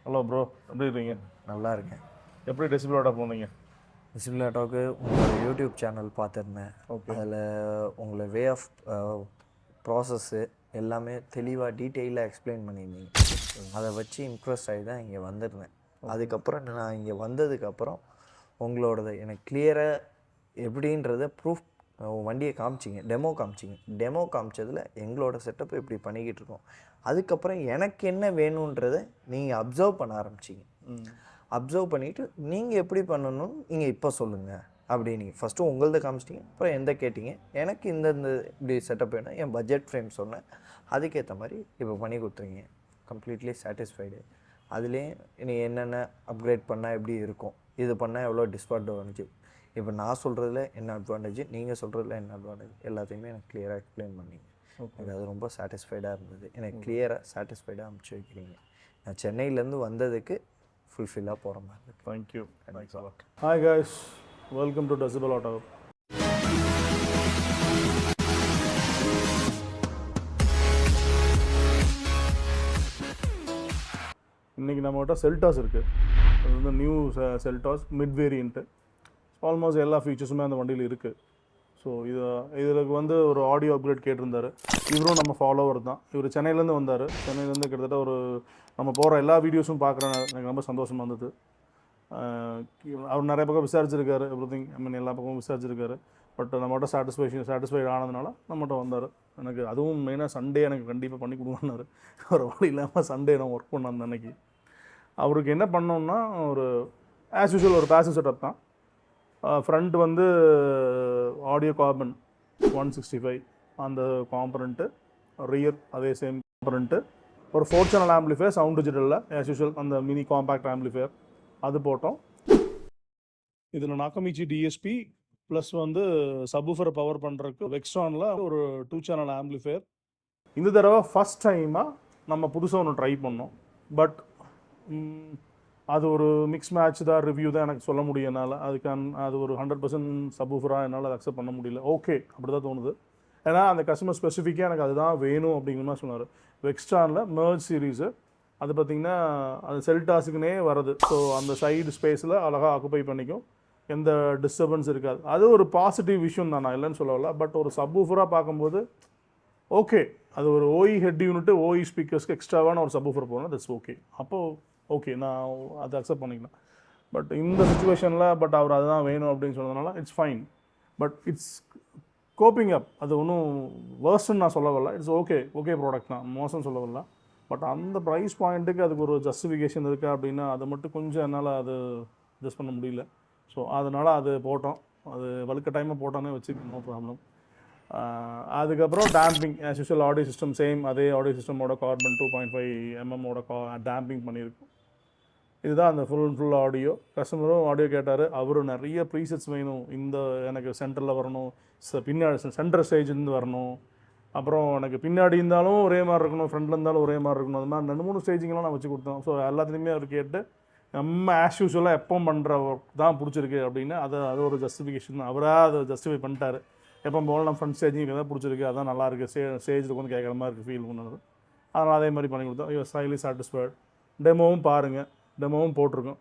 Hello bro, எப்படி இருக்கீங்க? நல்லா இருக்கேன். எப்படி டெசிபிள் ஆட்டோ போனீங்க? டெசிபிள் ஆட்டோவுக்கு உங்களோட யூடியூப் சேனல் பார்த்துருந்தேன். அதில் உங்களை வே ஆஃப் ப்ராசஸ்ஸு எல்லாமே தெளிவாக டீட்டெயிலாக எக்ஸ்பிளைன் பண்ணியிருந்தீங்க. அதை வச்சு இம்ப்ரெஸ் ஆகி தான் இங்கே வந்திருந்தேன். அதுக்கப்புறம் நான் இங்கே வந்ததுக்கப்புறம் உங்களோடது எனக்கு கிளியராக எப்படின்றத ப்ரூஃப் வண்டியை காமிச்சிங்க, டெமோ காமிச்சதில் எங்களோட செட்டப் இப்படி பண்ணிக்கிட்டு இருக்கோம். அதுக்கப்புறம் எனக்கு என்ன வேணுன்றதை நீங்கள் அப்சர்வ் பண்ண ஆரம்பிச்சிங்க. அப்சர்வ் பண்ணிவிட்டு நீங்கள் எப்படி பண்ணணும்னு நீங்கள் இப்போ சொல்லுங்கள் அப்படின்னு ஃபஸ்ட்டு உங்களது காமிச்சிட்டிங்க. அப்புறம் எந்த கேட்டிங்க, எனக்கு இந்த இப்படி செட்டப் வேணும், என் பட்ஜெட் ஃப்ரேம் சொன்னேன். அதுக்கேற்ற மாதிரி இப்போ பண்ணி கொடுத்துருங்க. Completely satisfied. அதுலேயே நீ என்னென்ன அப்கிரேட் பண்ணால் எப்படி இருக்கும், இது பண்ணால் எவ்வளோ டிஸ்அட்வான்டேஜ், இப்போ நான் சொல்கிறதுல என்ன அட்வான்டேஜ், நீங்கள் சொல்கிறதுல என்ன அட்வான்டேஜ், எல்லாத்தையுமே எனக்கு கிளியராக எக்ஸ்பிளைன் பண்ணிங்க. எனக்கு அது ரொம்ப சாட்டிஸ்ஃபைடாக இருந்தது. எனக்கு கிளியராக சாட்டிஸ்ஃபைடாக அனுப்பிச்சி வைக்கிறீங்க. நான் சென்னையிலேருந்து வந்ததுக்கு ஃபுல்ஃபில்லாக போகிற மாதிரி இருக்குது. Thank you. Hi guys, welcome to decibel auto. இன்றைக்கி நம்மகிட்ட செல்டாஸ் இருக்குது. அது வந்து new Seltos mid variant. Almost எல்லா ஃபீச்சர்ஸுமே அந்த வண்டியில் இருக்குது. ஸோ இதுக்கு வந்து ஒரு ஆடியோ அப்கிரேட் கேட்டிருந்தார். இவரும் நம்ம ஃபாலோவர் தான். இவர் சென்னையிலேருந்து வந்தார். சென்னையிலேருந்து கிட்டத்தட்ட ஒரு நம்ம போகிற எல்லா வீடியோஸும் பார்க்குறேன். எனக்கு ரொம்ப சந்தோஷமாக இருந்தது. அவர் நிறைய பக்கம் விசாரிச்சிருக்காரு, எவ்ரிதிங் எல்லா பக்கமும் விசாரிச்சிருக்காரு. பட் நம்மகிட்ட சாட்டிஸ்ஃபைட் ஆனதுனால நம்மகிட்ட வந்தார். எனக்கு அதுவும் மெயினாக சண்டே எனக்கு கண்டிப்பாக பண்ணி கொடுங்கன்னாரு. ஒரு வழி இல்லாமல் சண்டே நான் ஒர்க் பண்ணேன் அந்த அன்னைக்கு. அவருக்கு என்ன பண்ணோம்னா, ஒரு ஆஸ் யூஷுவல் ஒரு பேசிவ் செட்டப் தான். ஃப்ரண்ட் வந்து ஆடியோ கார்பன் 165 அந்த காம்பனண்ட்டு, ரியர் அதே சேம் காம்பனண்ட்டு, ஒரு 4 சேனல் ஆம்பிளிஃபையர் சவுண்ட் டிஜிட்டலில் ஆஸ் யூஷுவல் அந்த மினி காம்பேக்ட் ஆம்பிளிஃபையர் அது போட்டோம். இதில் நாக்கமிச்சி டிஎஸ்பி ப்ளஸ் வந்து சப்வூஃபரை பவர் பண்ணுறதுக்கு வெக்ஸ்ட்ரானில் ஒரு 2 சேனல் ஆம்பிளிஃபையர். இந்த தடவை ஃபஸ்ட் டைமாக நம்ம புதுசாக ஒன்று ட்ரை பண்ணோம். பட் அது ஒரு மிக்ஸ் மேட்ச் தான், ரிவ்யூ தான் எனக்கு சொல்ல முடியும் என்னால். அது ஒரு 100% சப்வூஃபராக என்னால் அதை அக்செப்ட் பண்ண முடியல. ஓகே, அப்படி தான் தோணுது. ஏன்னா அந்த கஸ்டமர் ஸ்பெசிஃபிக்காக எனக்கு அதுதான் வேணும் அப்படிங்கிற மாதிரி சொன்னார். வெக்ஸ்ட்ரானில் மெர்ஜ் சீரீஸு அது பார்த்திங்கன்னா அது செல்டாஸுக்குனே வருது. ஸோ அந்த சைடு ஸ்பேஸில் அழகாக ஆக்குப்பை பண்ணிக்கும், எந்த டிஸ்டர்பன்ஸ் இருக்காது. அது ஒரு பாசிட்டிவ் விஷயம் தான், நான் இல்லைன்னு சொல்லல. பட் ஒரு சப்வூஃபராக பார்க்கும்போது ஓகே, அது ஒரு ஓஇ ஹெட் யூனிட்டு, ஓஇ ஸ்பீக்கர்ஸ்க்கு எக்ஸ்ட்ராவான ஒரு சப்வூஃபர் போனால் தட்ஸ் ஓகே. அப்போது ஓகே, நான் அதை அக்செப்ட் பண்ணிக்கலாம். பட் இந்த சுச்சுவேஷனில் அவர் அதுதான் வேணும் அப்படின்னு சொன்னதுனால it's fine. But it's coping up. அது ஒன்றும் வேர்ஸ்ன்னு நான் சொல்ல வரல. இட்ஸ் ஓகே ப்ராடக்ட் தான், மோசம் சொல்ல வரல. பட் அந்த ப்ரைஸ் பாயிண்ட்டுக்கு அதுக்கு ஒரு ஜஸ்டிஃபிகேஷன் இருக்கா அப்படின்னா அதை மட்டும் கொஞ்சம் என்னால் அது அட்ஜஸ்ட் பண்ண முடியல. ஸோ அதனால் அது போட்டோம். அது வழுக்க டைமாக போட்டோன்னே வச்சுக்கணும், நோ ப்ராப்ளம். அதுக்கப்புறம் damping as usual audio system same அதே ஆடியோ சிஸ்டமோட கார்பன் 2.5 mm டேம்பிங் பண்ணியிருக்கும். இதுதான் அந்த ஃபுல் ஆடியோ. கஸ்டமரும் ஆடியோ கேட்டார். அவரும் நிறைய ப்ரீசெட்ஸ் வேணும், இந்த எனக்கு சென்டரில் வரணும், பின்னாடி சென்டர் ஸ்டேஜ்லேருந்து வரணும், அப்புறம் எனக்கு பின்னாடி இருந்தாலும் ஒரே மாதிரி இருக்கணும், ஃப்ரண்டில் இருந்தாலும் ஒரே மாதிரி இருக்கணும். அது மாதிரி 2-3 ஸ்டேஜிங்கெலாம் நான் வச்சு கொடுத்தோம். ஸோ எல்லாத்துலேயுமே அவர் கேட்டு நம்ம ஆஸ் யூஷுவலாக எப்போ பண்ணுற ஒர்க் தான் பிடிச்சிருக்கு அப்படின்னு அது ஒரு ஜஸ்டிஃபிகேஷன். அவராக அதை ஜஸ்டிஃபை பண்ணிட்டார். எப்போ போகலாம் நம்ம ஃப்ரண்ட் ஸ்டேஜிங் தான் பிடிச்சிருக்கு, அதான் நல்லாயிருக்கு, ஸ்டேஜில் கொஞ்சம் கேட்குற மாதிரி இருக்குது ஃபீல் பண்ணுறது. அதனால் அதே மாதிரி பண்ணி கொடுத்தோம். You highly satisfied. டெமோவும் பாருங்கள், டெமோவும் போட்டிருக்கோம்.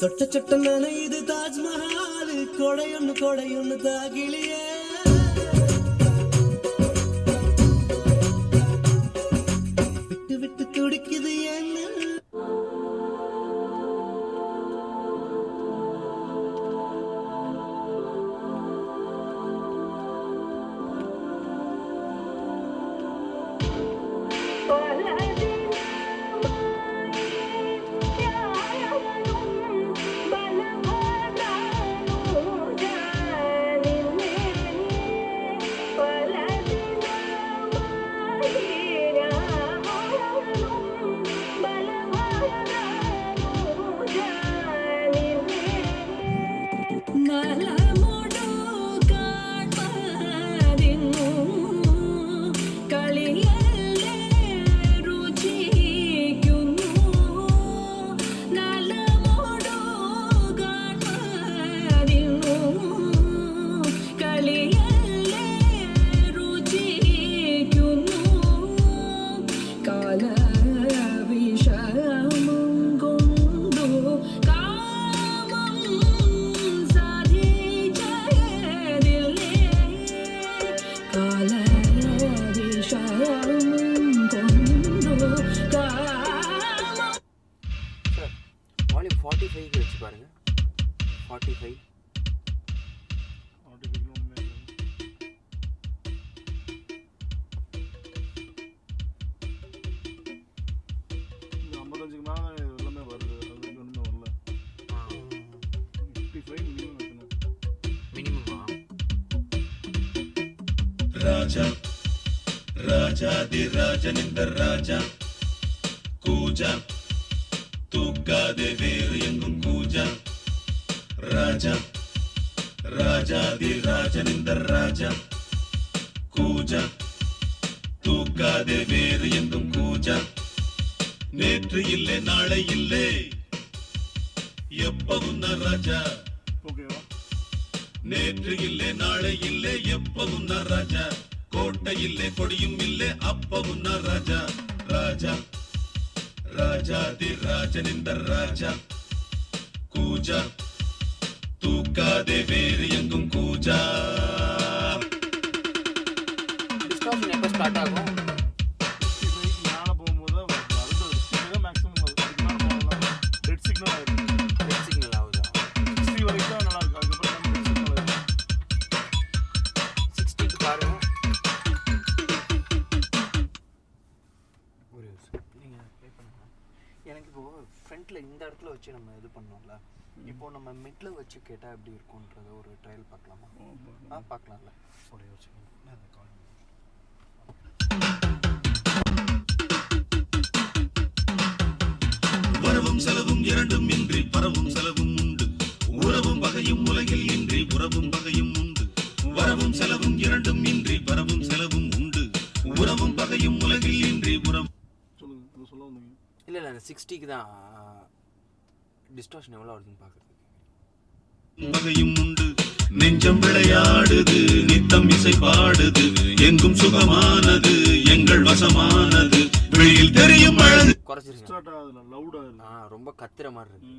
சொட்ட சொட்ட நனையுது தாஜ்மஹால் கொடையொன்னு தாகிலியே விட்டு விட்டு துடிக்குது என்ன வால்யூம் 45 வச்சு பாருங்க 45 55க்கு மேலே எல்லாமே வருது, அது ஒன்றுமே வரல. 55 மினிமம் வைக்கணும். மினிமமா? ராஜா ராஜாதி ராஜனிந்த ராஜா கூஜா தூக்காதே வேறு எங்கும் கூஜா ராஜா ராஜாதி ராஜனிந்த ராஜா கூஜா தூக்காதே வேறு எங்கும் கூஜா நேற்று இல்லை நாளை இல்லை எப்பவும் நான் ராஜா ஓகேவா? நேற்று இல்லை நாளை இல்லை எப்பவும் நான் ராஜா கோட்டை இல்லை கொடியும் இல்லை அப்பவும் நான் ராஜா ராஜா ராஜாதி ராஜனிந்த ராஜா கூஜா தூக்காதே வேறு எங்கும் கூஜா. டிஸ்டார்ஷன் எப்போ ஸ்டார்ட் ஆகும்? 55க்கு மேலே போகும்போது அடுத்த மேக்ஸிமம் ரெட் சிக்னல் ஆயிருக்கு. ரெட் சிக்னல் ஆகுதா? 60 வரைக்கும் தான் நல்லா இருக்கு, அதுக்கப்புறம் ரெட் சிக்னல் ஆயிருக்கு. 60க்கு பாருங்க. ஒரு நீங்கள் ப்ளே பண்ணுங்க. எனக்கு இப்போது ஃப்ரண்ட்டில் இந்த இடத்துல வச்சு நம்ம இது பண்ணோம்ல, இப்போது நம்ம மிட்ல வச்சு கேட்டால் எப்படி இருக்கும்ன்றத ஒரு ட்ரையல் பார்க்கலாமா? பார்க்கலாம்ல. ஒரே ஒரு செகண்ட் நான் அந்த கால் வரவும் செலவும் இரண்டும் இன்றி பரவும் செலவும் உண்டு உறவும் பகையும் உலகில் இன்றி உறவும் பகையும் உண்டு வரவும் செலவும் இரண்டும் இன்றி பரவும் செலவும் உண்டு உறவும் பகையும் உலகில் இன்றி உறவும். சொல்லுங்க, அதை சொல்ல வந்தீங்க. இல்லை அந்த 60க்கு தான் டிஸ்டார்ஷன் எவ்வளோ வருதுன்னு பார்க்குறதுக்கு. பகையும் உண்டு நெஞ்சம் விளையாடுது நித்தம் இசை பாடுது எங்கும் சுகமானது எங்கள் வசமானது வெளியில் தெரியும் அழகு. குறைச்சிருங்க. ஸ்டார்ட் ஆகுதுல லவுடா இருக்கு. ரொம்ப கத்துற மாதிரி இருக்கு.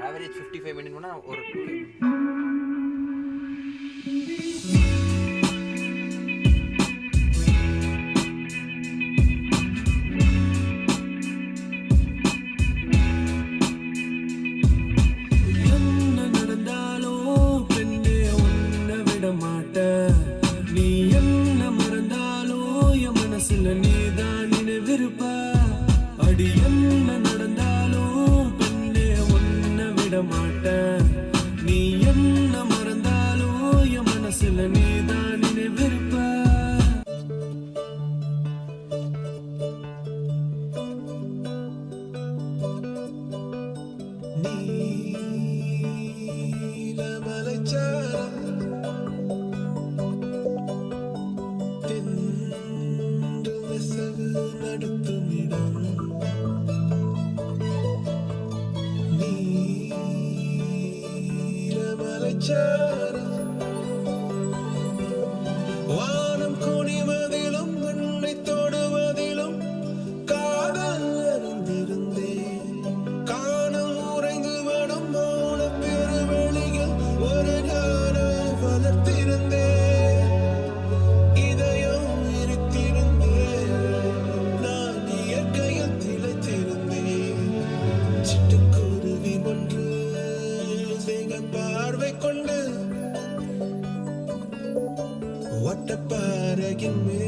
ஆவரேஜ் 55 மினிட்னா ஒரு வானம் கோணிவ உலகின் மேல்